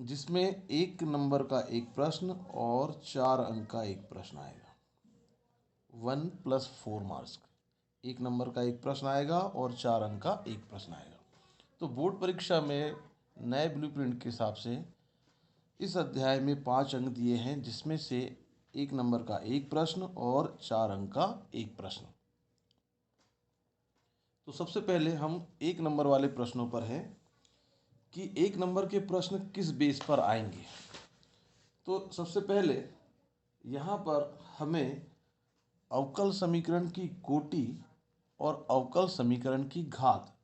जिसमें एक नंबर का एक प्रश्न और 4 अंक का एक प्रश्न आएगा। 1 + 4 मार्क्स, एक नंबर का एक प्रश्न आएगा और 4 अंक का एक प्रश्न आएगा। तो बोर्ड परीक्षा में नए ब्लूप्रिंट के हिसाब से इस अध्याय में 5 अंक दिए हैं, जिसमें से एक नंबर का एक प्रश्न और 4 अंक का एक प्रश्न। तो सबसे पहले हम एक नंबर वाले प्रश्नों पर हैं कि एक नंबर के प्रश्न किस बेस पर आएंगे। तो सबसे पहले यहाँ पर हमें अवकल समीकरण की कोटि और अवकल समीकरण की घात,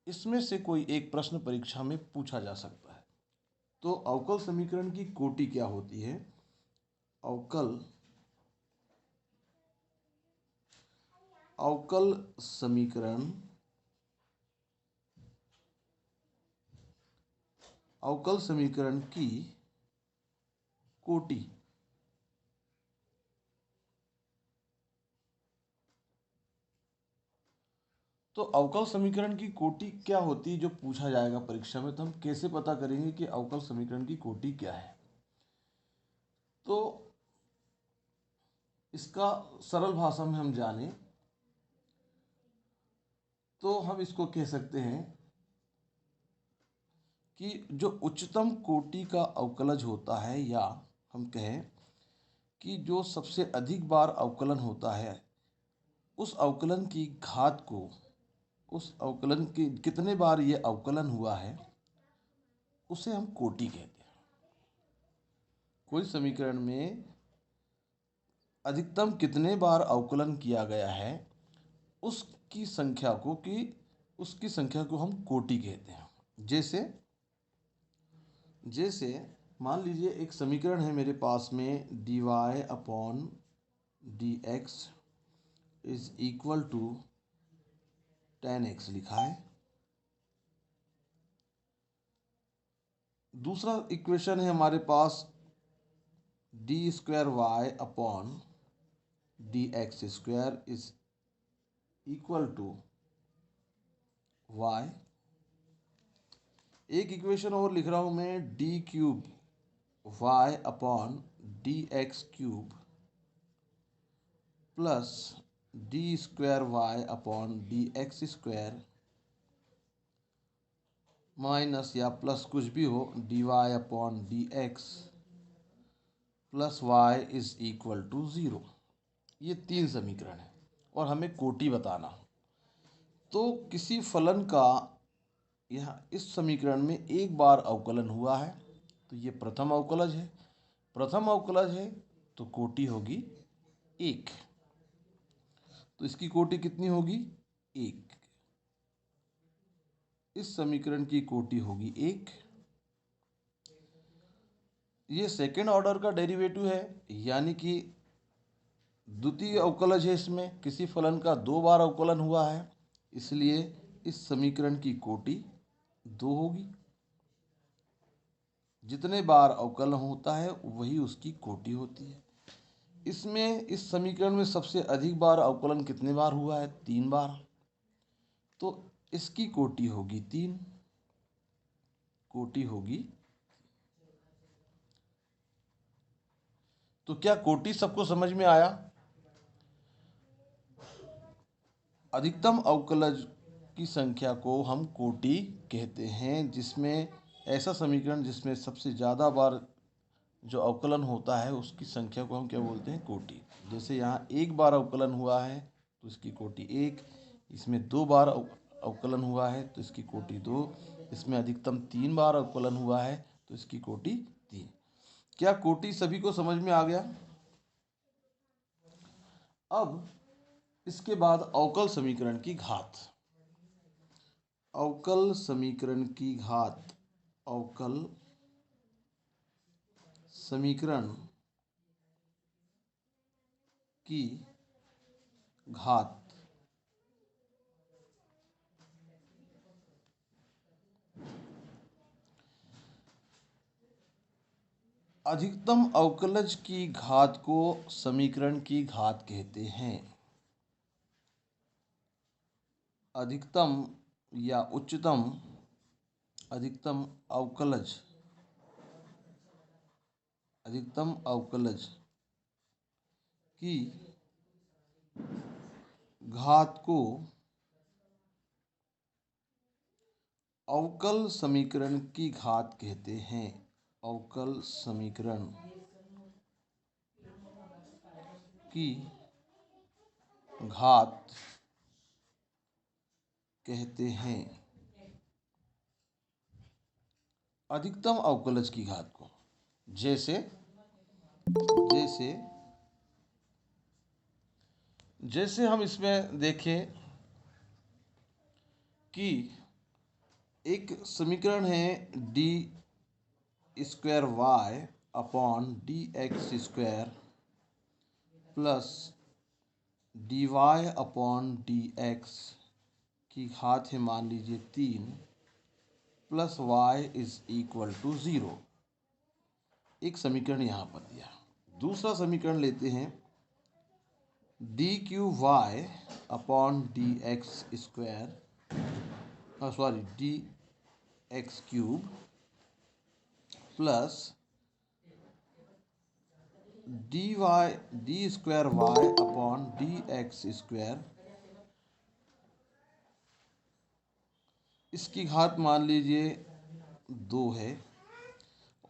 इसमें से कोई एक प्रश्न परीक्षा में पूछा जा सकता है। तो अवकल समीकरण की कोटि क्या होती है? अवकल समीकरण की कोटि। तो अवकल समीकरण की कोटि क्या होती है जो पूछा जाएगा परीक्षा में, तो हम कैसे पता करेंगे कि अवकल समीकरण की कोटि क्या है? तो इसका सरल भाषा में हम जाने तो हम इसको कह सकते हैं कि जो उच्चतम कोटि का अवकलज होता है, या हम कहें कि जो सबसे अधिक बार अवकलन होता है, उस अवकलन की घात को, उस अवकलन के कितने बार ये अवकलन हुआ है, उसे हम कोटि कहते हैं। कोई समीकरण में अधिकतम कितने बार अवकलन किया गया है, उसकी संख्या को हम कोटि कहते हैं। जैसे मान लीजिए एक समीकरण है मेरे पास में, dy/dx is equal to 10x लिखा है। दूसरा इक्वेशन है हमारे पास d² y/dx² is equal to y। एक इक्वेशन और लिख रहा हूं मैं, d³ y/dx³ plus d² y/dx² minus या प्लस कुछ भी हो, dy/dx plus y is equal to 0। ये 3 समीकरण है और हमें कोटि बताना। तो किसी फलन का यहाँ इस समीकरण में एक बार अवकलन हुआ है, तो ये प्रथम अवकलज है। प्रथम अवकलज है तो कोटि होगी 1। तो इसकी कोटि कितनी होगी? 1। इस समीकरण की कोटि होगी 1। ये सेकेंड ऑर्डर का डेरिवेटिव है, यानी कि द्वितीय अवकलज है। इसमें किसी फलन का 2 बार अवकलन हुआ है, इसलिए इस समीकरण की कोटि 2 होगी। जितने बार अवकलन होता है वही उसकी कोटि होती है। इसमें इस समीकरण में सबसे अधिक बार अवकलन कितने बार हुआ है? 3 बार। तो इसकी कोटि होगी 3। कोटि होगी। तो क्या कोटि सबको समझ में आया? अधिकतम अवकलज की संख्या को हम कोटि कहते हैं, जिसमें ऐसा समीकरण जिसमें सबसे ज़्यादा बार जो अवकलन होता है उसकी संख्या को हम क्या बोलते हैं? कोटि। जैसे यहाँ एक बार अवकलन हुआ है तो इसकी कोटि 1, इसमें 2 बार अवकलन हुआ है तो इसकी कोटि 2, इसमें अधिकतम 3 बार अवकलन हुआ है तो इसकी कोटि 3। क्या कोटि सभी को समझ में आ गया? अब इसके बाद अवकल समीकरण की घात। अवकल समीकरण की घात, अवकल समीकरण की घात। अधिकतम अवकलज की घात को समीकरण की घात कहते हैं। अधिकतम या उच्चतम अधिकतम अवकलज अधिकतम अवकलज की घात को अवकल समीकरण की घात कहते हैं। अवकल समीकरण की घात कहते हैं अधिकतम अवकलज की घात को। जैसे जैसे जैसे हम इसमें देखें कि एक समीकरण है D square Y upon D x square plus D Y upon D x की घात है मान लीजिए 3 plus Y is equal to 0। एक समीकरण यहाँ पर दिया। दूसरा समीकरण लेते हैं d q y upon D x square sorry d x cube plus d square Y upon D x square, इसकी घात मान लीजिए 2 है,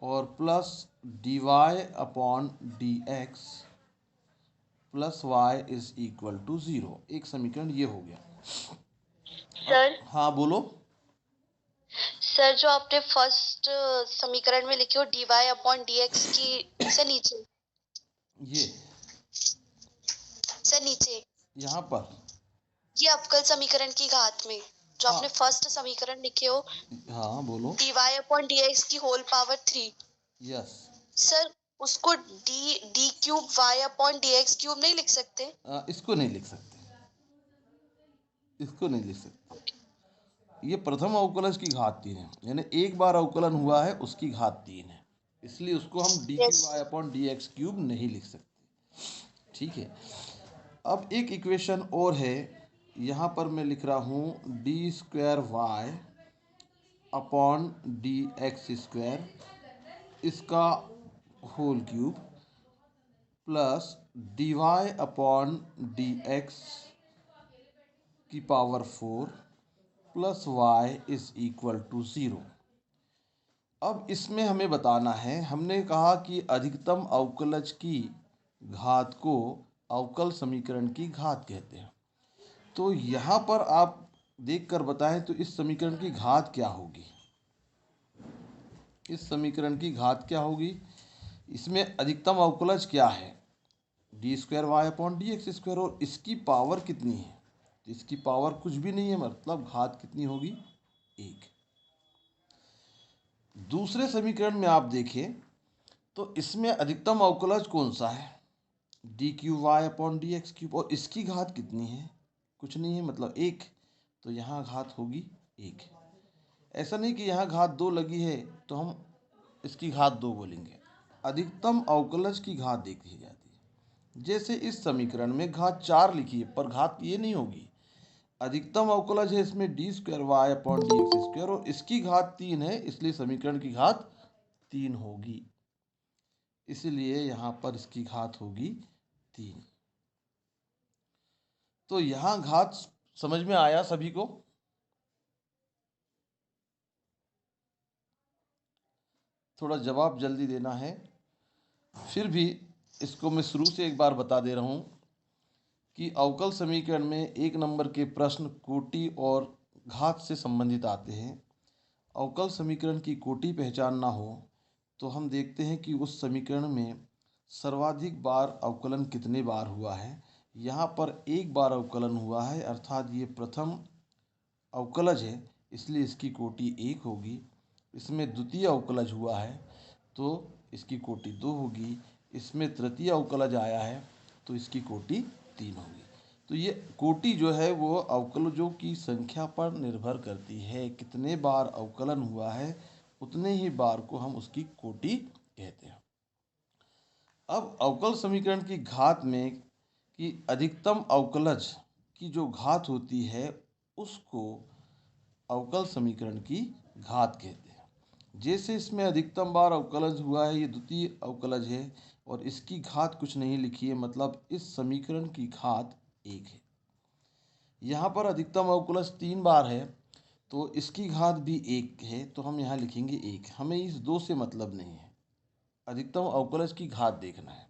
और plus D Y upon D x plus Y is equal to 0। एक समीकरण ये हो गया। सर हाँ बोलो। सर जो आपने फर्स्ट समीकरण में लिखे हो d Y upon D x की से नीचे, ये सर नीचे यहाँ पर ये अवकल समीकरण की घात में जो आपने फर्स्ट समीकरण लिखे हो हाँ बोलो। D Y upon D x की होल पावर 3, यस सर उसको d cube y upon D x cube नहीं लिख सकते? इसको नहीं लिख सकते, इसको नहीं लिख सकते। ये प्रथम अवकलज की घात 3 है, यानी एक बार अवकलन हुआ है उसकी घात 3 है, इसलिए उसको हम d cube y upon D x cube नहीं लिख सकते। ठीक है। अब एक इक्वेशन और है, यहाँ पर मैं लिख रहा हूँ d square Y upon D x square, इसका whole cube plus D Y upon D x की power 4 plus Y is equal to 0। अब इसमें हमें बताना है, हमने कहा कि अधिकतम अवकलज की घात को अवकल समीकरण की घात कहते हैं। तो यहाँ पर आप देखकर बताएं तो इस समीकरण की घात क्या होगी। इस समीकरण की घात क्या होगी, इसमें अधिकतम अवकलज क्या है, D square Y upon D x square, और इसकी पावर कितनी है, इसकी पावर कुछ भी नहीं है, मतलब घात कितनी होगी, 1। दूसरे समीकरण में आप देखें तो इसमें अधिकतम अवकलज कौन सा है, d cube y upon D x cube, और इसकी घात कितनी है, कुछ नहीं है, मतलब 1। तो यहाँ घात होगी 1। ऐसा नहीं कि यहाँ घात 2 लगी है तो हम इसकी घात 2 बोलेंगे। अधिकतम अवकलज की घात देखी जाती है। जैसे इस समीकरण में घात 4 लिखी है, पर घात ये नहीं होगी। अधिकतम अवकलज है इसमें d square Y upon D x square, और इसकी घात 3 है, इसलिए समीकरण की घात 3 होगी, इसलिए यहाँ पर इसकी घात होगी 3। तो यहाँ घात समझ में आया सभी को। थोड़ा जवाब जल्दी देना है, फिर भी इसको मैं शुरू से एक बार बता दे रहा हूँ कि अवकल समीकरण में 1 नंबर के प्रश्न कोटि और घात से संबंधित आते हैं। अवकल समीकरण की कोटि पहचानना हो तो हम देखते हैं कि उस समीकरण में सर्वाधिक बार अवकलन कितने बार हुआ है। यहाँ पर 1 बार अवकलन हुआ है, अर्थात ये प्रथम अवकलज है, इसलिए इसकी कोटि 1 होगी। इसमें द्वितीय अवकलज हुआ है तो इसकी कोटि 2 होगी। इसमें तृतीय अवकलज आया है तो इसकी कोटि 3 होगी। तो ये कोटि जो है वो अवकलजों की संख्या पर निर्भर करती है, कितने बार अवकलन हुआ है उतने ही बार को हम उसकी कोटि कहते हैं। अब अवकल समीकरण की घात में कि अधिकतम अवकलज की जो घात होती है उसको अवकल समीकरण की घात कहते हैं। जैसे इसमें अधिकतम बार अवकलज हुआ है, ये द्वितीय अवकलज है और इसकी घात कुछ नहीं लिखी है, मतलब इस समीकरण की घात 1 है। यहाँ पर अधिकतम अवकलज 3 बार है तो इसकी घात भी 1 है, तो हम यहाँ लिखेंगे 1। हमें इस 2 से मतलब नहीं है, अधिकतम अवकलज की घात देखना है।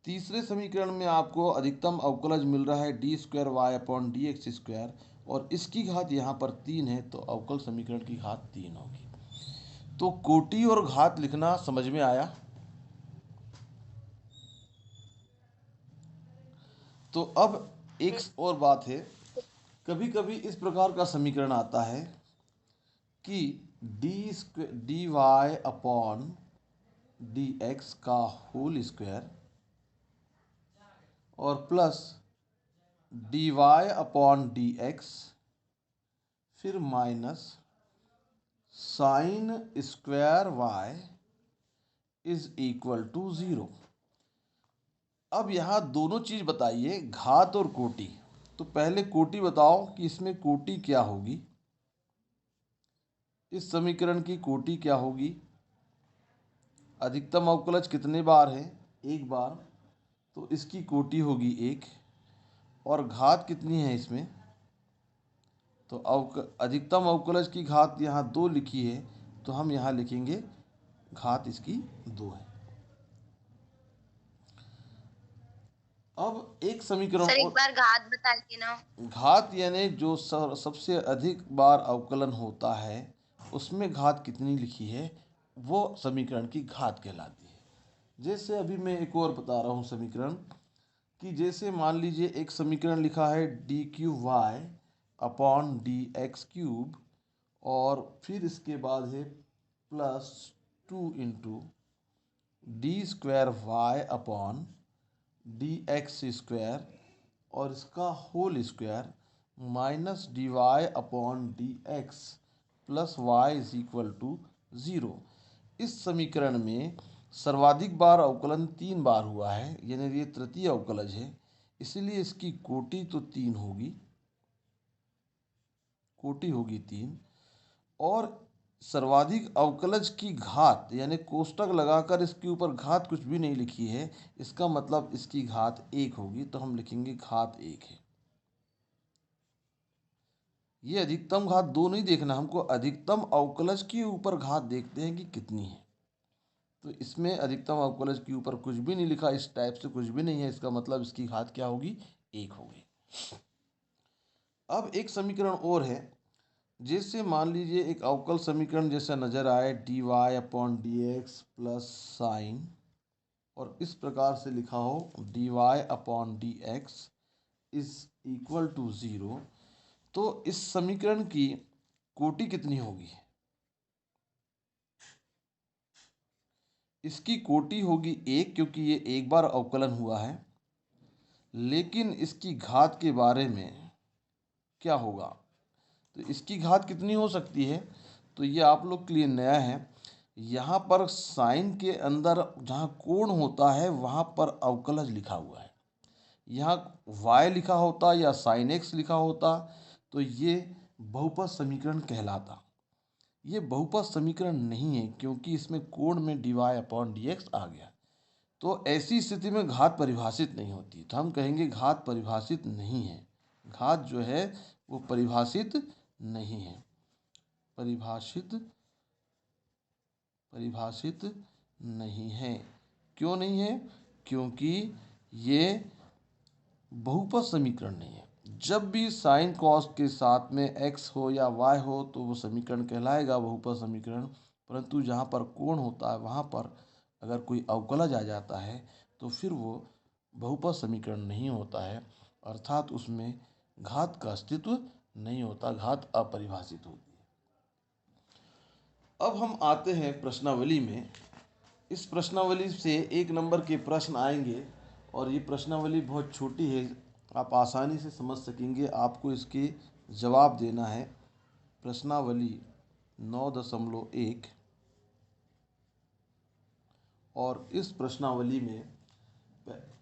तीसरे समीकरण में आपको अधिकतम अवकलज मिल रहा है d2y/dx² और इसकी घात यहाँ पर 3 है, तो अवकल समीकरण की घात 3 होगी। तो कोटि और घात लिखना समझ में आया। तो अब एक और बात है, कभी कभी इस प्रकार का समीकरण आता है कि dy/dx का होल स्क्वायर और प्लस dy/dx फिर minus sine square y is equal to 0। अब यहाँ दोनों चीज बताइए, घात और कोटि। तो पहले कोटि बताओ कि इसमें कोटि क्या होगी, इस समीकरण की कोटि क्या होगी। अधिकतम अवकलज कितने बार है, 1 बार, तो इसकी कोटि होगी 1। और घात कितनी है इसमें, तो अधिकतम अवकलज की घात यहाँ 2 लिखी है, तो हम यहाँ लिखेंगे घात इसकी 2 है। अब एक समीकरण सर एक और, बार घात बताइए ना। घात यानी जो सबसे अधिक बार अवकलन होता है उसमें घात कितनी लिखी है, वो समीकरण की घात कहलाती है। जैसे अभी मैं एक और बता रहा हूँ समीकरण, कि जैसे मान लीजिए एक समीकरण लिखा है d3y/dx³ और फिर इसके बाद है +2 d² y/dx² और इसका whole square minus dy/dx plus y is equal to 0। इस समीकरण में सर्वाधिक बार अवकलन 3 बार हुआ है, यानी ये तृतीय अवकलज है, इसलिए इसकी कोटि तो 3 होगी, कोटि होगी 3। और सर्वाधिक अवकलज की घात यानी कोष्टक लगाकर इसके ऊपर घात कुछ भी नहीं लिखी है, इसका मतलब इसकी घात 1 होगी, तो हम लिखेंगे घात 1 है। ये अधिकतम घात 2 नहीं देखना, हमको अधिकतम अवकलज के ऊपर घात देखते हैं कि कितनी है। तो इसमें अधिकतम अवकलज के ऊपर कुछ भी नहीं लिखा, इस टाइप से कुछ भी नहीं है, इसका मतलब इसकी घात क्या होगी, 1 होगी। अब एक समीकरण और है, जैसे मान लीजिए एक अवकल समीकरण जैसा नजर आए dy/dx प्लस साइन, और इस प्रकार से लिखा हो dy/dx इज इक्वल टू 0, तो इस समीकरण की कोटि कितनी होगी, इसकी कोटि होगी 1, क्योंकि ये 1 बार अवकलन हुआ है। लेकिन इसकी घात के बारे में क्या होगा, तो इसकी घात कितनी हो सकती है, तो ये आप लोग के लिए नया है। यहाँ पर साइन के अंदर जहाँ कोण होता है वहाँ पर अवकलज लिखा हुआ है, यहाँ y लिखा होता या साइन x लिखा होता तो ये बहुपद समीकरण कहलाता। ये बहुपद समीकरण नहीं है, क्योंकि इसमें कोण में dy/dx आ गया, तो ऐसी स्थिति में घात परिभाषित नहीं होती, तो हम कहेंगे घात परिभाषित नहीं है। घात जो है वो परिभाषित नहीं है, परिभाषित नहीं है। क्यों नहीं है, क्योंकि ये बहुपद समीकरण नहीं है। जब भी साइन कॉस के साथ में x हो या y हो तो वो समीकरण कहलाएगा बहुपद समीकरण, परंतु जहाँ पर कोण होता है वहाँ पर अगर कोई अवकलज आ जाता है तो फिर वो बहुपद समीकरण नहीं होता है, अर्थात उसमें घात का अस्तित्व नहीं होता, घात अपरिभाषित होती है। अब हम आते हैं प्रश्नावली में। इस प्रश्नावली से 1 नंबर के प्रश्न आएंगे और ये प्रश्नावली बहुत छोटी है, आप आसानी से समझ सकेंगे। आपको इसके जवाब देना है। प्रश्नावली 9.1 और इस प्रश्नावली में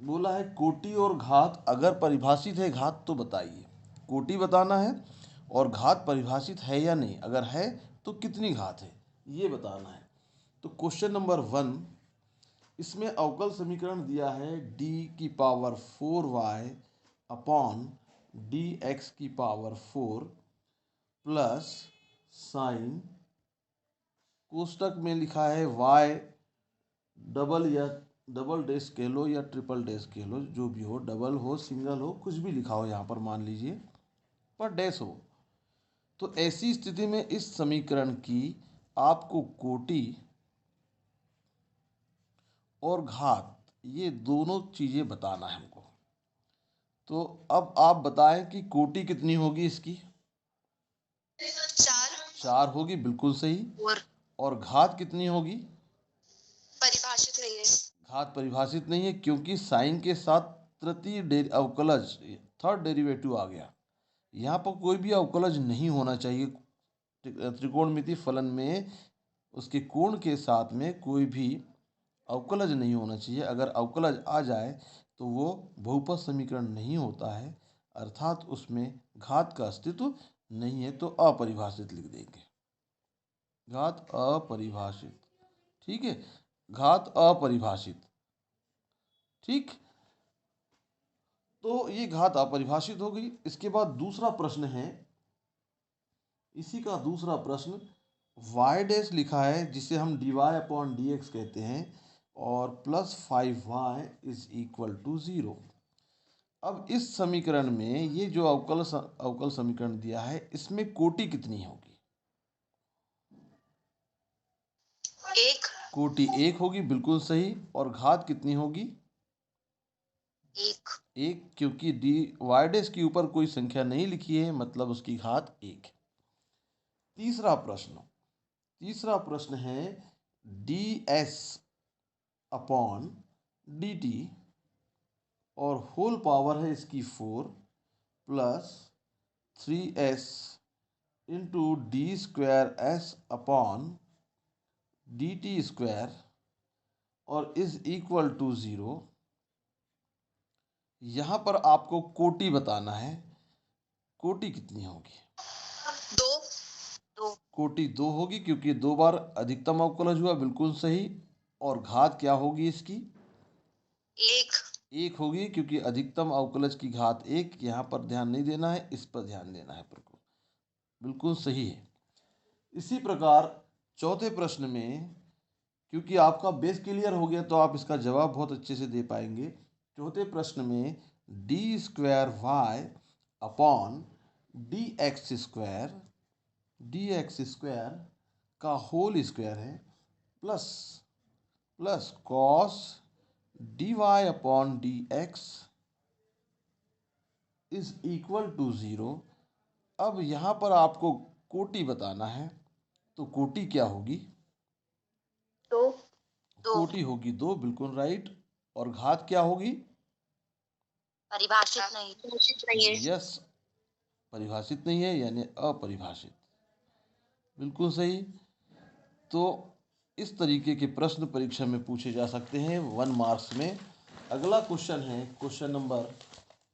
बोला है कोटि और घात अगर परिभाषित है घात तो बताइए। कोटि बताना है और घात परिभाषित है या नहीं, अगर है तो कितनी घात है, ये बताना है। तो क्वेश्चन नंबर 1, इसमें अवकल समीकरण दिया है डी की power 4y upon D x की पावर 4 प्लस साइन, कोष्टक में लिखा है y डबल या डबल डैश कह लो या ट्रिपल डैश कह लो, जो भी हो, डबल हो सिंगल हो कुछ भी लिखा हो यहाँ पर मान लीजिए, पर डैश हो। तो ऐसी स्थिति में इस समीकरण की आपको कोटि और घात ये दोनों चीज़ें बताना है हमको। तो अब आप बताएं कि कोटि कितनी होगी इसकी? 4 होगी, बिल्कुल सही। और घात कितनी होगी? परिभाषित नहीं है। घात परिभाषित नहीं है क्योंकि साइन के साथ तृतीय अवकलज थर्ड डेरिवेटिव आ गया। यहाँ पर कोई भी अवकलज नहीं होना चाहिए। त्रिकोणमिति फलन में उसके कोण के साथ में कोई भी अवकलज नहीं होना चाहिए। अगर अवकलज आ जाए तो वो बहुपद समीकरण नहीं होता है, अर्थात उसमें घात का अस्तित्व नहीं है। तो अपरिभाषित लिख देंगे, घात अपरिभाषित। ठीक है, घात अपरिभाषित। ठीक, तो ये घात अपरिभाषित हो गई। इसके बाद दूसरा प्रश्न है, इसी का दूसरा प्रश्न y डैश लिखा है जिसे हम dy अपॉन डी एक्स कहते हैं और plus 5y is equal to 0। अब इस समीकरण में ये जो अवकल समीकरण दिया है इसमें कोटि कितनी होगी? एक। कोटि 1 होगी, बिल्कुल सही। और घात कितनी होगी? एक, क्योंकि डी वाई डैश के ऊपर कोई संख्या नहीं लिखी है, मतलब उसकी घात 1। तीसरा प्रश्न है D S upon D T और होल पावर है इसकी 4 plus 3s into d square S upon D T square और इज इक्वल टू 0। यहाँ पर आपको कोटि बताना है। कोटि कितनी होगी? दो। कोटि 2 होगी क्योंकि 2 बार अधिकतम अवकलज हुआ, बिल्कुल सही। और घात क्या होगी इसकी? एक होगी क्योंकि अधिकतम अवकलज की घात 1। यहाँ पर ध्यान नहीं देना है, इस पर ध्यान देना है। बिल्कुल सही है। इसी प्रकार चौथे प्रश्न में, क्योंकि आपका बेस क्लियर हो गया तो आप इसका जवाब बहुत अच्छे से दे पाएंगे। चौथे प्रश्न में d square Y upon D x square का होल स्क्वायर है plus cos d Y upon D x is equal to 0। अब यहाँ पर आपको कोटि बताना है, तो कोटि क्या होगी? दो। कोटि होगी 2, बिल्कुल राइट। और घात क्या होगी? परिभाषित नहीं है। यस, परिभाषित नहीं है यानी अपरिभाषित, बिल्कुल सही। तो इस तरीके के प्रश्न परीक्षा में पूछे जा सकते हैं 1 मार्क्स में। अगला क्वेश्चन है क्वेश्चन नंबर,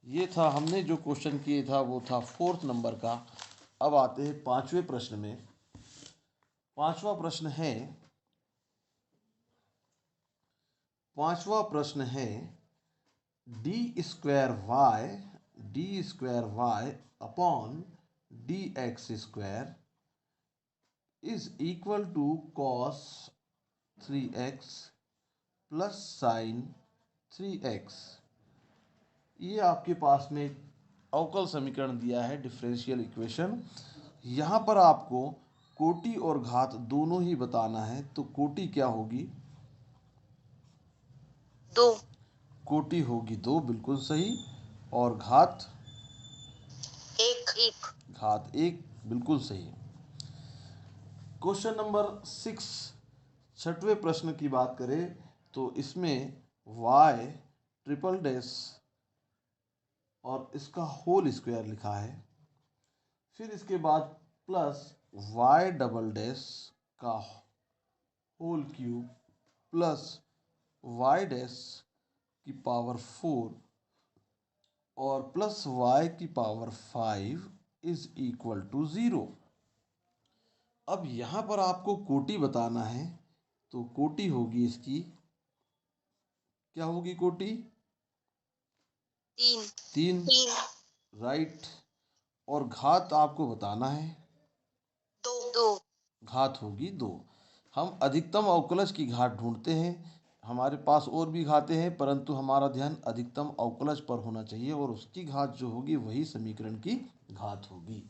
ये था हमने जो क्वेश्चन किए था वो था 4th नंबर का। अब आते हैं 5वें प्रश्न में। 5वां प्रश्न है D square Y upon D x square is equal to cos 3x plus sine 3x। ये आपके पास में अवकल समीकरण दिया है, डिफरेंशियल इक्वेशन। यहाँ पर आपको कोटि और घात दोनों ही बताना है। तो कोटि क्या होगी? 2। कोटि होगी 2, बिल्कुल सही। और घात? 1। घात 1, बिल्कुल सही। क्वेश्चन नंबर 6, 6वें प्रश्न की बात करें तो इसमें y ट्रिपल डैश और इसका होल स्क्वायर लिखा है। फिर इसके बाद प्लस y डबल डैश का whole cube plus y dash की पावर 4 और प्लस y की पावर 5 इज इक्वल टू 0। अब यहाँ पर आपको कोटि बताना है, तो कोटि होगी इसकी, क्या होगी कोटि? 3 3, 3 राइट। और घात आपको बताना है, 2 घात होगी 2। हम अधिकतम अवकलज की घात ढूंढते हैं। हमारे पास और भी घातें हैं, परंतु हमारा ध्यान अधिकतम अवकलज पर होना चाहिए और उसकी घात जो होगी वही समीकरण की घात होगी।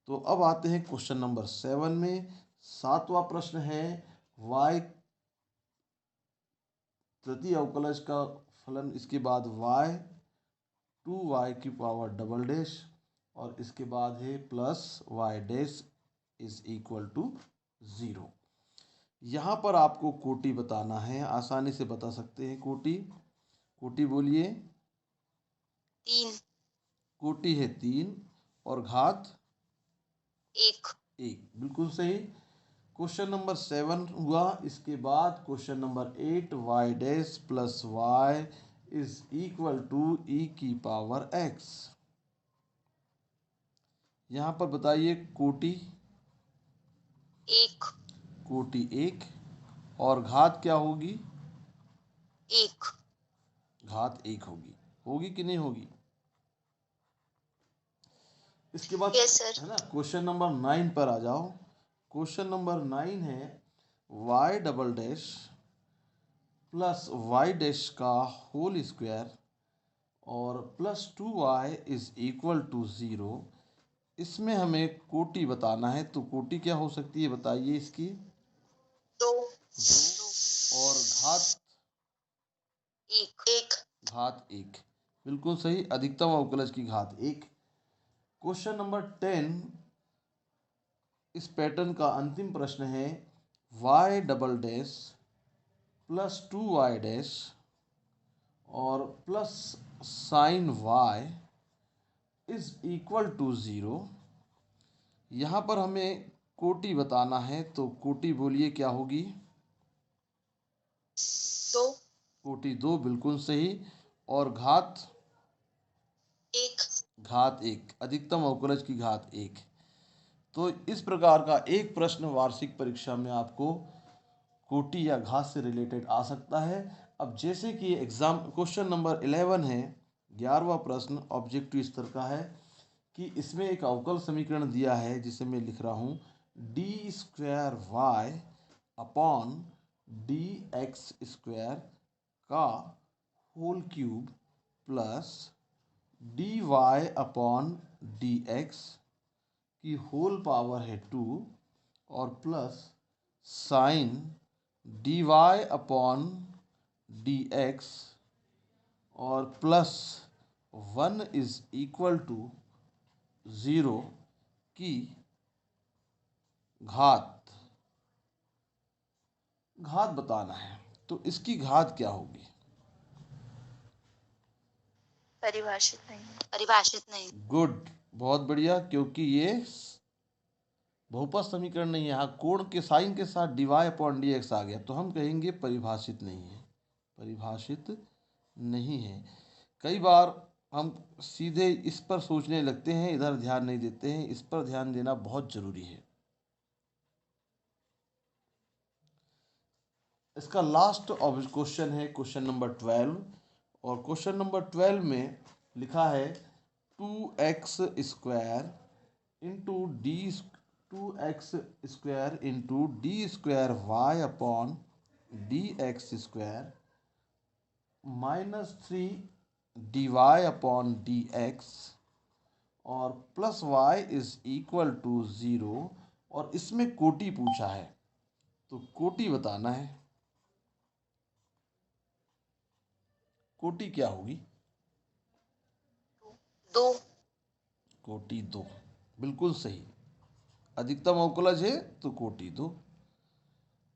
तो अब आते हैं क्वेश्चन नंबर 7 में। 7वां प्रश्न है, y तृतीय अवकलज का फलन, इसके बाद y 2y की पावर डबल डैश और इसके बाद है plus y dash is equal to 0। यहाँ पर आपको कोटि बताना है, आसानी से बता सकते हैं कोटि। कोटि बोलिए। 3 कोटि है 3 और घात 1 1, बिल्कुल सही। क्वेश्चन नंबर 7 हुआ। इसके बाद question number 8, y dash plus Y is equal to e की पावर x। यहाँ पर बताइए कोटि। 1 कोटि 1 और घात क्या होगी? 1 घात 1 होगी। होगी कि नहीं होगी? इसके बाद यस सर। है ना, क्वेश्चन नंबर 9 पर आ जाओ। क्वेश्चन नंबर 9 है, y double dash plus y dash का होल स्क्वायर और plus 2y is equal to 0। इसमें हमें कोटि बताना है, तो कोटि क्या हो सकती है बताइए इसकी? 2 और घात 1 घात 1, बिल्कुल सही। अधिकतम अवकलज की घात 1। क्वेश्चन नंबर 10, इस पैटर्न का अंतिम प्रश्न है, y double dash plus 2y dash और plus sine y is equal to 0। यहाँ पर हमें कोटि बताना है, तो कोटि बोलिए क्या होगी? 2 कोटि 2, बिल्कुल सही। और घात 1 घात 1, अधिकतम अवकलज की घात 1। तो इस प्रकार का एक प्रश्न वार्षिक परीक्षा में आपको कोटि या घात से रिलेटेड आ सकता है। अब जैसे कि एग्जाम क्वेश्चन नंबर 11 है, 11वां प्रश्न ऑब्जेक्टिव स्तर का है, कि इसमें एक अवकल समीकरण दिया है जिसे मैं लिख रहा हूँ d square Y upon D x square का whole cube plus D Y upon D x की होल पावर है 2 और plus sine d Y upon D x और प्लस 1 इज इक्वल टू 0 की घात घात बताना है। तो इसकी घात क्या होगी? परिभाषित नहीं। गुड, बहुत बढ़िया, क्योंकि ये बहुपद समीकरण नहीं है। यहाँ कोण के साइन के साथ d Y upon D x आ गया, तो हम कहेंगे परिभाषित नहीं है। परिभाषित नहीं है। कई बार हम सीधे इस पर सोचने लगते हैं, इधर ध्यान नहीं देते हैं। इस पर ध्यान देना बहुत जरूरी है। इसका लास्ट क्वेश्चन है क्वेश्चन नंबर 12 और क्वेश्चन नंबर 12 में लिखा है 2x square into d 2x square into d square Y upon D x square -3 d Y upon D x और plus Y is equal to 0। और इसमें कोटि पूछा है, तो कोटि बताना है। कोटि क्या होगी? 2 कोटि 2, बिल्कुल सही। अधिकतम अवकलज है तो कोटि 2।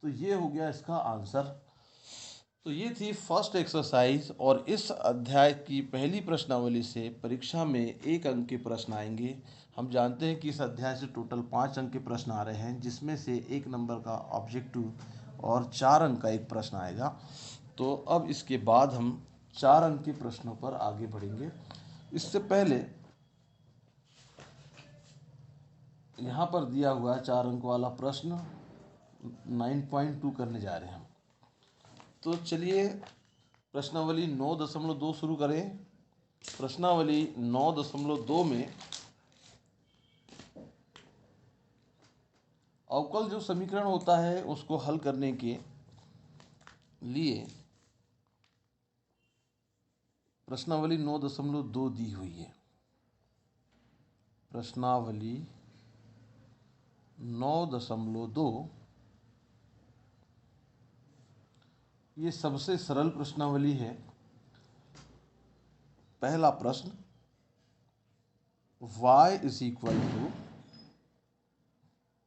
तो ये हो गया इसका आंसर। तो ये थी फर्स्ट एक्सरसाइज और इस अध्याय की पहली प्रश्नावली से परीक्षा में 1 अंक के प्रश्न आएंगे। हम जानते हैं कि इस अध्याय से टोटल 5 अंक के प्रश्न आ रहे हैं, जिसमें से 1 नंबर का ऑब्जेक्टिव और 4 अंक का एक प्रश्न आएगा। तो अब इसके बाद हम 4 अंक के प्रश्नों पर आगे बढ़ेंगे। इससे पहले यहाँ पर दिया हुआ है 4 अंक वाला प्रश्न 9.2 करने जा रहे हैं हम। तो चलिए प्रश्नावली 9.2 शुरू करें। प्रश्नावली 9.2 में अवकल जो समीकरण होता है उसको हल करने के लिए प्रश्नावली 9.2 दी हुई है। प्रश्नावली 9.2 ये सबसे सरल प्रश्नावली है। पहला प्रश्न y is equal to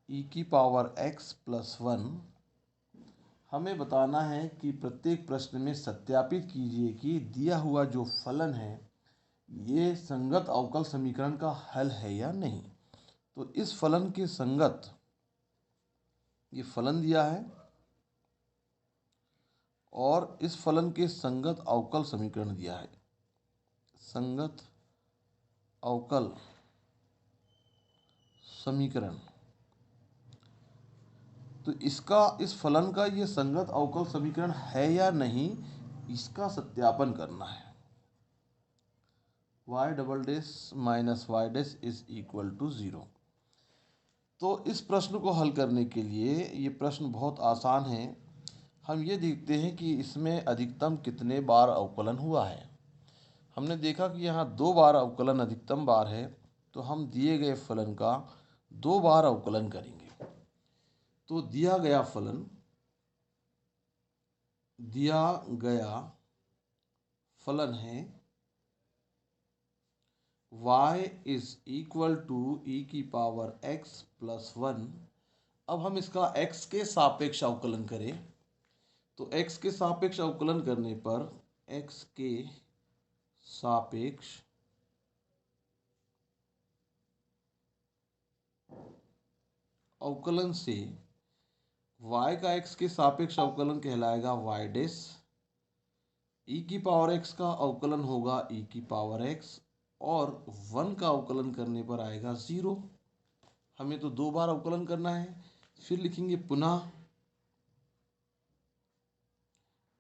e की पावर x प्लस 1। हमें बताना है कि प्रत्येक प्रश्न में सत्यापित कीजिए कि दिया हुआ जो फलन है ये संगत अवकल समीकरण का हल है या नहीं। तो इस फलन के संगत ये फलन दिया है और इस फलन के संगत अवकल समीकरण दिया है। संगत अवकल समीकरण, तो इसका इस फलन का ये संगत अवकल समीकरण है या नहीं इसका सत्यापन करना है। y double dash minus y dash is equal to 0। तो इस प्रश्न को हल करने के लिए ये प्रश्न बहुत आसान है। हम ये देखते हैं कि इसमें अधिकतम कितने बार अवकलन हुआ है। हमने देखा कि यहाँ 2 बार अवकलन अधिकतम बार है, तो हम दिए गए फलन का 2 बार अवकलन करेंगे। तो दिया गया फलन है y is equal to e की पावर x प्लस 1। अब हम इसका x के सापेक्ष अवकलन करें तो x के सापेक्ष अवकलन करने पर x के सापेक्ष अवकलन से y का x के सापेक्ष अवकलन कहलाएगा y डैश। e की पावर x का अवकलन होगा e की पावर x और 1 का अवकलन करने पर आएगा 0। हमें तो 2 बार अवकलन करना है। फिर लिखेंगे पुनः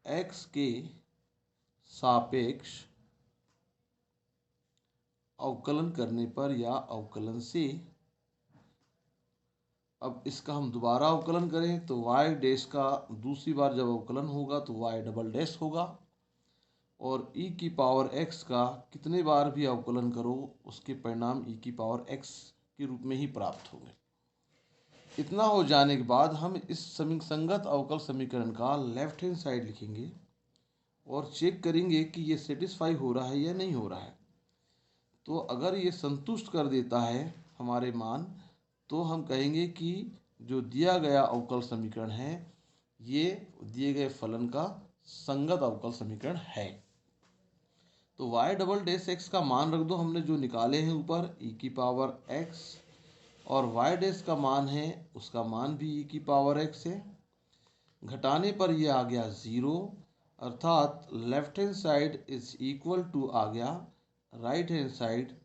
x के सापेक्ष अवकलन करने पर या अवकलन से। अब इसका हम दोबारा अवकलन करें तो y डैश का दूसरी बार जब अवकलन होगा तो y डबल डैश होगा और e की पावर x का कितने बार भी अवकलन करो उसके परिणाम e की पावर x के रूप में ही प्राप्त होंगे। इतना हो जाने के बाद हम इस संगत अवकल समीकरण का लेफ्ट हैंड साइड लिखेंगे और चेक करेंगे कि ये सेटिस्फाई हो रहा है या नहीं हो रहा है। तो अगर ये संतुष्ट कर देता है हमारे मान, तो हम कहेंगे कि जो दिया गया अवकल समीकरण है ये दिए गए फलन का संगत अवकल समीकरण है। तो y डबल डैश x का मान रख दो, हमने जो निकाले हैं ऊपर e की पावर x, और y डैश का मान है उसका मान भी e की पावर x है। घटाने पर ये आ गया 0, अर्थात left hand side is equal to आ गया राइट हैंड साइड।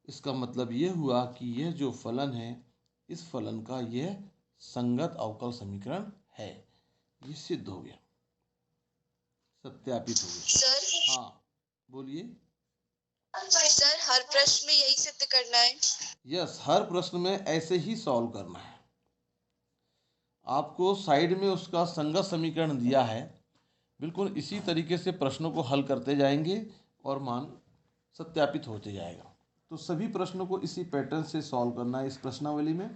इसका मतलब ये हुआ कि यह जो फलन है इस फलन का यह संगत अवकल समीकरण है। ये सिद्ध हो गया, सत्यापित हो गया। सर, हाँ बोलिए। सर हर प्रश्न में यही सिद्ध करना है? यस, हर प्रश्न में ऐसे ही सॉल्व करना है। आपको साइड में उसका संगत समीकरण दिया है, बिल्कुल इसी तरीके से प्रश्नों को हल करते जाएंगे और मान सत्यापित होते जाएगा। तो सभी प्रश्नों को इसी पैटर्न से सॉल्व करना है इस प्रश्नावली में।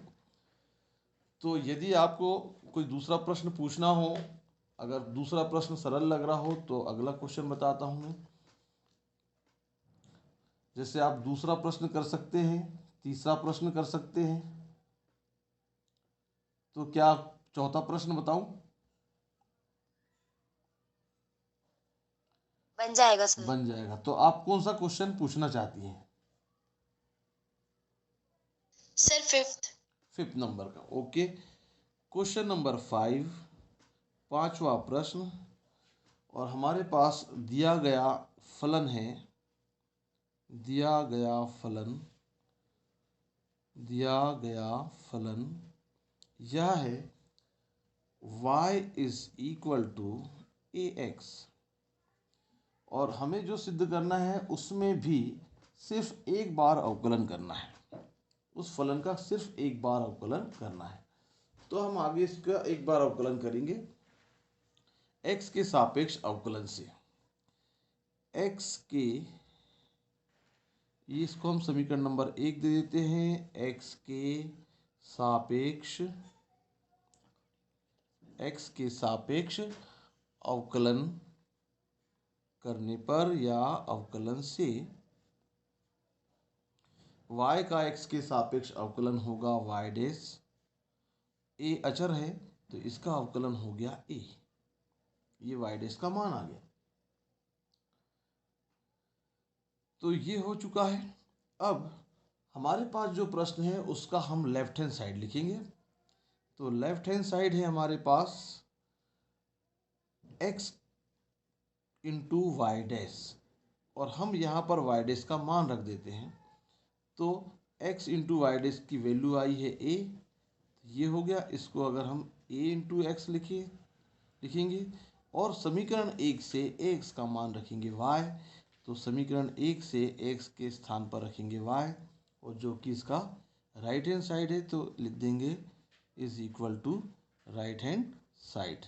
तो यदि आपको कोई दूसरा प्रश्न पूछना हो, अगर दूसरा प्रश्न सरल लग रहा हो तो अगला क्वेश्चन बताता हूँ मैं। जैसे आप दूसरा प्रश्न कर सकते हैं, तीसरा प्रश्न कर सकते हैं। तो क्या चौथा प्रश्न बताऊं? बन जाएगा सर। बन जाएगा। तो आप कौन सा क्वेश्चन पूछना चाहती हैं? सर फिफ्थ नंबर का। ओके, क्वेश्चन नंबर 5, 5वां प्रश्न। और हमारे पास दिया गया फलन है, दिया गया फलन दिया गया फलन यह है y is equal to ax, और हमें जो सिद्ध करना है उसमें भी सिर्फ एक बार अवकलन करना है, उस फलन का सिर्फ एक बार अवकलन करना है। तो हम आगे इसका एक बार अवकलन करेंगे x के सापेक्ष अवकलन से। x के, इसको हम समीकरण नंबर 1 दे देते हैं। x के सापेक्ष अवकलन करने पर या अवकलन से y का x के सापेक्ष अवकलन होगा y डैश, a अचर है तो इसका अवकलन हो गया a, ये y डैश का मान आ गया। तो ये हो चुका है। अब हमारे पास जो प्रश्न है उसका हम लेफ्ट हैंड साइड लिखेंगे। तो लेफ्ट हैंड साइड है हमारे पास x इंटू वाई डैश, और हम यहाँ पर y डैश का मान रख देते हैं। तो x इंटू वाई डैश की वैल्यू आई है a, ये हो गया। इसको अगर हम a इंटू एक्स लिखेंगे और समीकरण 1 से x का मान रखेंगे y, तो समीकरण 1 से x के स्थान पर रखेंगे y, और जो कि इसका राइट हैंड साइड है तो लिख देंगे is equal to right hand side.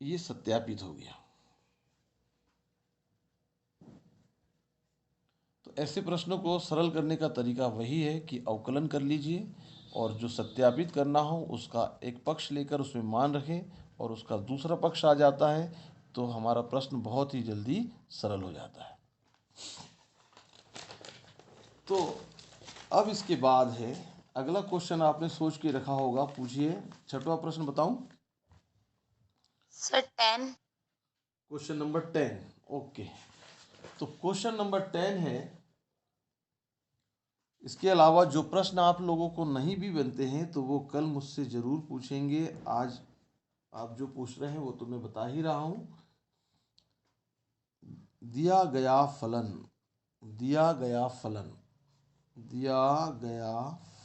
ये सत्यापित हो गया। तो ऐसे प्रश्नों को सरल करने का तरीका वही है कि अवकलन कर लीजिए और जो सत्यापित करना हो उसका एक पक्ष लेकर उसमें मान रखें और उसका दूसरा पक्ष आ जाता है, तो हमारा प्रश्न बहुत ही जल्दी सरल हो जाता है। तो अब इसके बाद है अगला क्वेश्चन, आपने सोच के रखा होगा, पूछिए। 6वां प्रश्न बताऊं? सर 10। Question number 10, okay. तो क्वेश्चन नंबर 10 है। इसके अलावा जो प्रश्न आप लोगों को नहीं भी बनते हैं तो वो कल मुझसे ज़रूर पूछेंगे। आज आप जो पूछ रहे हैं वो तो मैं बता ही रहा हूँ। दिया गया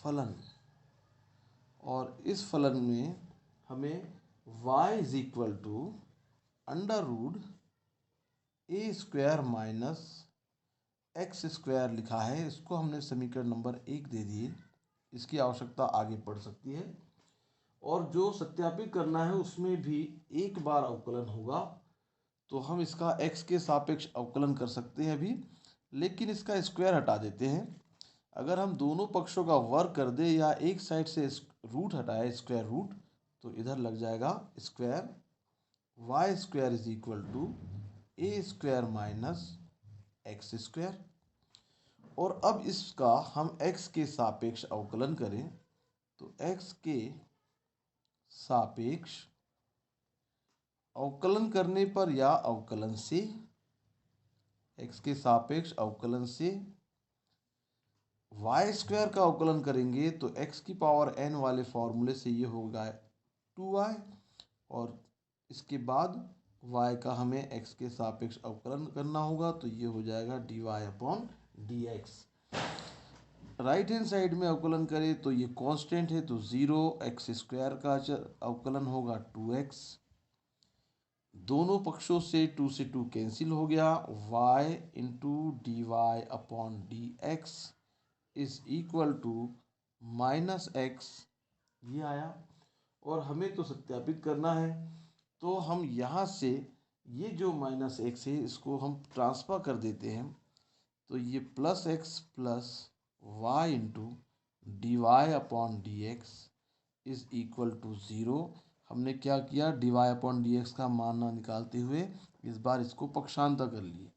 फलन और इस फलन में हमें y is equal to under root a square minus x square लिखा है। इसको हमने समीकरण नंबर 1 दे दिए। इसकी आवश्यकता आगे पड़ सकती है, और जो सत्यापित करना है उसमें भी एक बार अवकलन होगा। तो हम इसका x के सापेक्ष अवकलन कर सकते हैं अभी, लेकिन इसका स्क्वायर हटा देते हैं। अगर हम दोनों पक्षों का वर्ग कर दे या एक साइड से रूट हटाए, स्क्वायर रूट, तो इधर लग जाएगा square y square is equal to a square minus x square. और अब इसका हम x के सापेक्ष अवकलन करें तो x के सापेक्ष अवकलन करने पर या अवकलन से, x के सापेक्ष अवकलन से वाई स्क्वायर का अवकलन करेंगे तो x की पावर n वाले फॉर्मूले से ये होगा 2y, और इसके बाद y का हमें x के सापेक्ष अवकलन करना होगा तो ये हो जाएगा dy/dx। राइट हैंड साइड में अवकलन करें तो ये कांस्टेंट है तो 0, एक्स स्क्वायर का अवकलन होगा 2x। दोनों पक्षों से 2 से 2 कैंसिल हो गया। y into dy/dx is equal to minus x, ये आया। और हमें तो सत्यापित करना है, तो हम यहाँ से ये जो माइनस एक्स है इसको हम ट्रांसफर कर देते हैं। तो ये plus x plus y into dy/dx is equal to 0। हमने क्या किया, dy/dx का मान निकालते हुए इस बार इसको पक्षांतर कर लिए,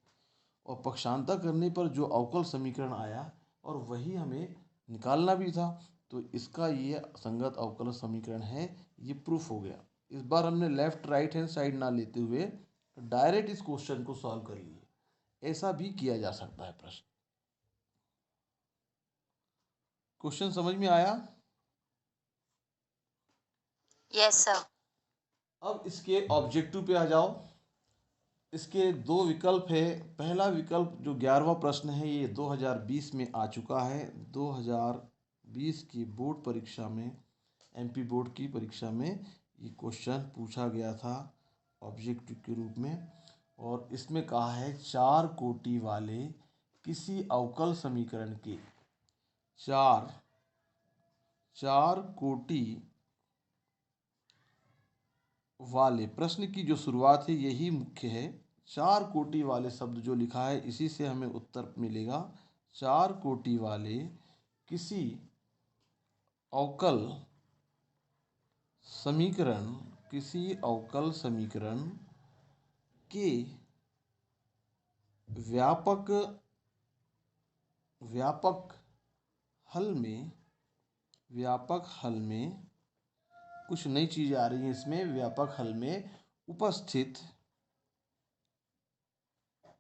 और पक्षांतर करने पर जो अवकल समीकरण आया और वही हमें निकालना भी था, तो इसका ये संगत अवकल समीकरण है, ये प्रूफ हो गया। इस बार हमने लेफ्ट राइट हैंड साइड ना लेते हुए डायरेक्ट इस क्वेश्चन को सॉल्व कर लिए। ऐसा भी किया जा सकता है प्रश्न। क्वेश्चन समझ में आया? Yes sir. अब इसके ऑब्जेक्टिव पे आ जाओ। इसके दो विकल्प है। पहला विकल्प जो 11वां प्रश्न है ये 2020 में आ चुका है। 2020 की बोर्ड परीक्षा में, एमपी बोर्ड की परीक्षा में ये क्वेश्चन पूछा गया था ऑब्जेक्टिव के रूप में। और इसमें कहा है 4 कोटि वाले किसी अवकल समीकरण के चार कोटि वाले, प्रश्न की जो शुरुआत है यही मुख्य है। 4 कोटि वाले शब्द जो लिखा है इसी से हमें उत्तर मिलेगा। 4 कोटि वाले किसी अवकल समीकरण के व्यापक हल में कुछ नई चीज़ें आ रही हैं इसमें। व्यापक हल में उपस्थित,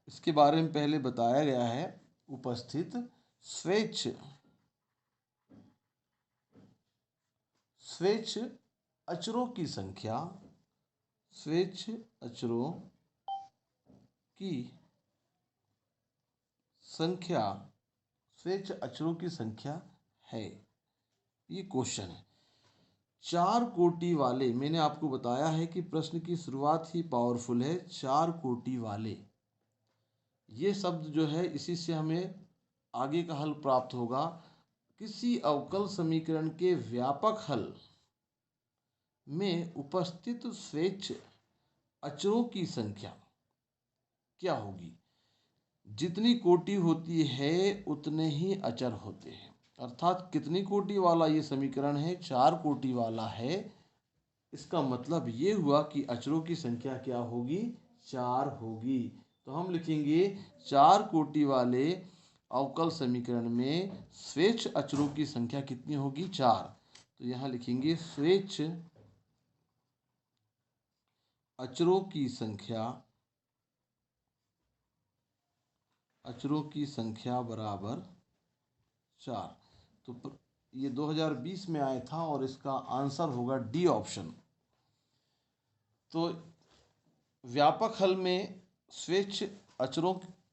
इसके बारे में पहले बताया गया है, उपस्थित स्वेच्छ अचरों की संख्या, स्वेच्छ अचरों की संख्या है। ये क्वेश्चन है। 4 कोटि वाले, मैंने आपको बताया है कि प्रश्न की शुरुआत ही पावरफुल है। 4 कोटि वाले ये शब्द जो है इसी से हमें आगे का हल प्राप्त होगा। किसी अवकल समीकरण के व्यापक हल में उपस्थित स्वेच्छ अचरों की संख्या क्या होगी? जितनी कोटि होती है उतने ही अचर होते हैं। अर्थात कितनी कोटि वाला ये समीकरण है? 4 कोटि वाला है। इसका मतलब ये हुआ कि अचरों की संख्या क्या होगी? 4 होगी। तो हम लिखेंगे 4 कोटि वाले अवकल समीकरण में स्वेच्छ अचरों की संख्या कितनी होगी? 4। तो यहाँ लिखेंगे स्वेच्छ अचरों की संख्या बराबर 4। तो ये 2020 में आया था और इसका आंसर होगा डी ऑप्शन। तो व्यापक हल में स्वेच्छ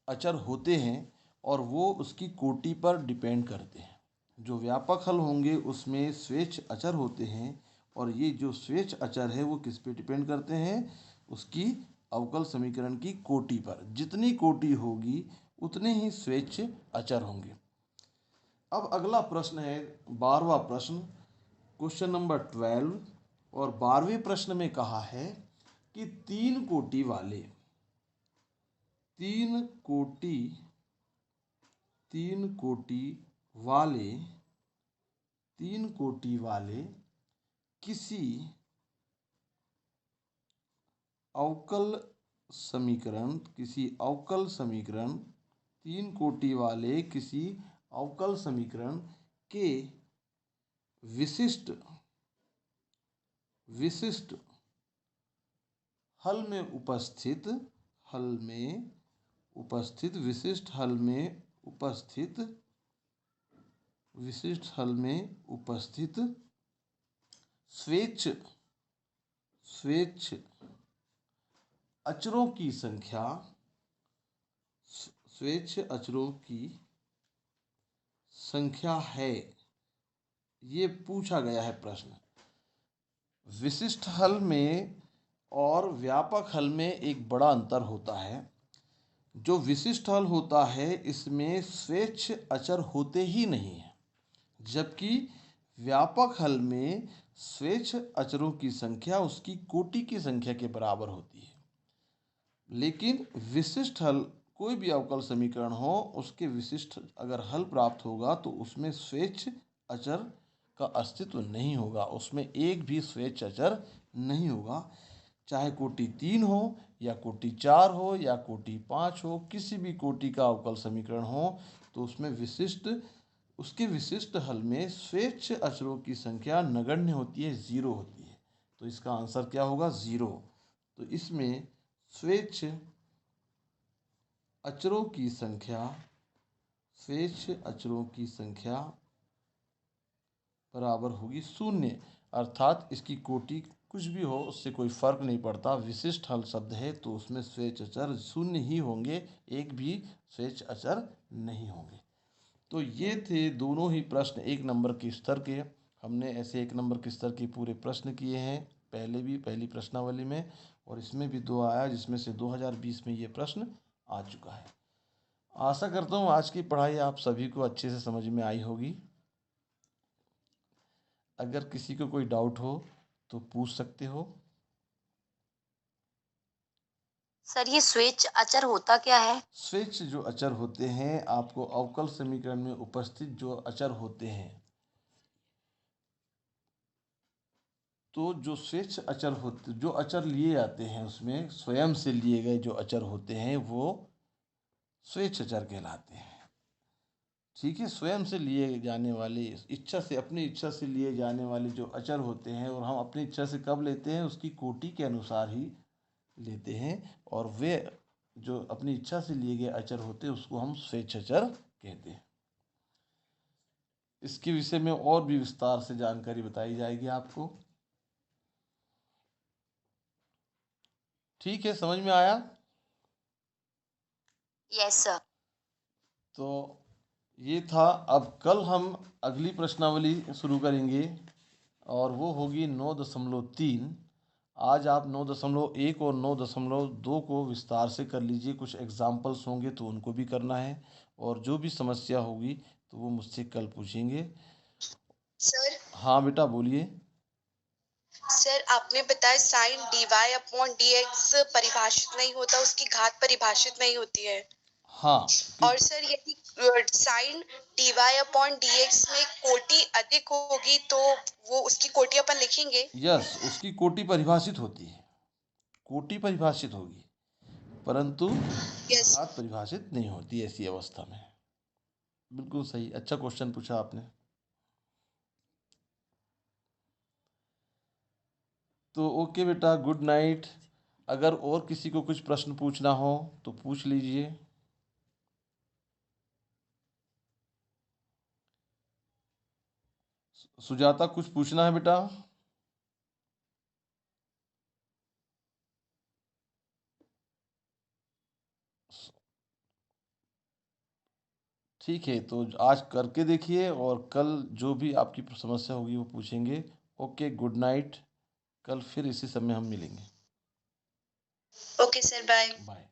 अचर होते हैं और वो उसकी कोटि पर डिपेंड करते हैं। जो व्यापक हल होंगे उसमें स्वेच्छ अचर होते हैं और ये जो स्वेच्छ अचर है वो किस पे डिपेंड करते हैं? उसकी अवकल समीकरण की कोटि पर। जितनी कोटि होगी उतने ही स्वेच्छ अचर होंगे। अब अगला प्रश्न है 12वां प्रश्न, क्वेश्चन नंबर 12। और 12वें प्रश्न में कहा है कि 3 कोटि वाले किसी अवकल समीकरण 3 कोटि वाले किसी अवकल समीकरण के विशिष्ट हल में उपस्थित स्वेच्छ अचरों की संख्या है। ये पूछा गया है प्रश्न। विशिष्ट हल में और व्यापक हल में एक बड़ा अंतर होता है। जो विशिष्ट हल होता है इसमें स्वेच्छ अचर होते ही नहीं है, जबकि व्यापक हल में स्वेच्छ अचरों की संख्या उसकी कोटि की संख्या के बराबर होती है। लेकिन विशिष्ट हल, कोई भी अवकल समीकरण हो, उसके विशिष्ट अगर हल प्राप्त होगा तो उसमें स्वेच्छ अचर का अस्तित्व नहीं होगा, उसमें एक भी स्वेच्छ अचर नहीं होगा। चाहे कोटि 3 हो या कोटि 4 हो या कोटि 5 हो, किसी भी कोटि का अवकल समीकरण हो तो उसमें उसके विशिष्ट हल में स्वेच्छ अचरों की संख्या नगण्य होती है, 0 होती है। तो इसका आंसर क्या होगा? 0। तो इसमें स्वेच्छ अचरों की संख्या बराबर होगी 0, अर्थात इसकी कुछ भी हो उससे कोई फर्क नहीं पड़ता, विशिष्ट हल शब्द है तो उसमें स्वेच्छ अचर शून्य ही होंगे, एक भी स्वेच्छ अचर नहीं होंगे। तो ये थे दोनों ही प्रश्न 1 नंबर के स्तर के। हमने ऐसे 1 नंबर के स्तर के पूरे प्रश्न किए हैं, पहले भी पहली प्रश्नावली में, और इसमें भी 2 आया, जिसमें से 2020 में ये प्रश्न आ चुका है। आशा करता हूँ आज की पढ़ाई आप सभी को अच्छे से समझ में आई होगी। अगर किसी को कोई डाउट हो तो पूछ सकते हो। सर ये स्वेच्छ अचर होता क्या है? स्वेच्छ जो अचर होते हैं, आपको अवकल समीकरण में उपस्थित जो अचर होते हैं, तो जो स्वेच्छ अचर होते, जो अचर लिए जाते हैं उसमें स्वयं से लिए गए जो अचर होते हैं वो स्वेच्छ अचर कहलाते हैं। ठीक है, स्वयं से लिए जाने वाले, इच्छा से, अपनी इच्छा से लिए जाने वाले जो अचर होते हैं, और हम अपनी इच्छा से कब लेते हैं, उसकी कोटि के अनुसार ही लेते हैं, और वे जो अपनी इच्छा से लिए गए अचर होते हैं उसको हम स्वेच्छ अचर कहते हैं। इसके विषय में और भी विस्तार से जानकारी बताई जाएगी आपको। ठीक है, समझ में आया? Yes sir. तो ये था। अब कल हम अगली प्रश्नावली शुरू करेंगे और वो होगी 9.3। आज आप 9.1 और 9.2 को विस्तार से कर लीजिए, कुछ एग्जाम्पल्स होंगे तो उनको भी करना है, और जो भी समस्या होगी तो वो मुझसे कल पूछेंगे। सर हाँ बेटा बोलिए। सर आपने बताया साइन dy अपॉन dx परिभाषित नहीं होता, उसकी घात परिभाषित नहीं होती है। हाँ और सर यदि साइन dy अपॉन dx में कोटि अधिक होगी तो वो उसकी कोटि अपन लिखेंगे। यस, उसकी कोटि परिभाषित होती है, कोटि परिभाषित होगी, परंतु यस। घात परिभाषित नहीं होती ऐसी अवस्था में। बिल्कुल सही, अच्छा क्वेश्चन पूछा आपने। तो ओके बेटा, गुड नाइट। अगर और किसी को कुछ प्रश्न पूछना हो तो पूछ लीजिए। सुजाता, कुछ पूछना है बेटा? ठीक है, तो आज करके देखिए और कल जो भी आपकी समस्या होगी वो पूछेंगे। Okay, good night. कल फिर इसी समय हम मिलेंगे। Okay sir, bye. बाय।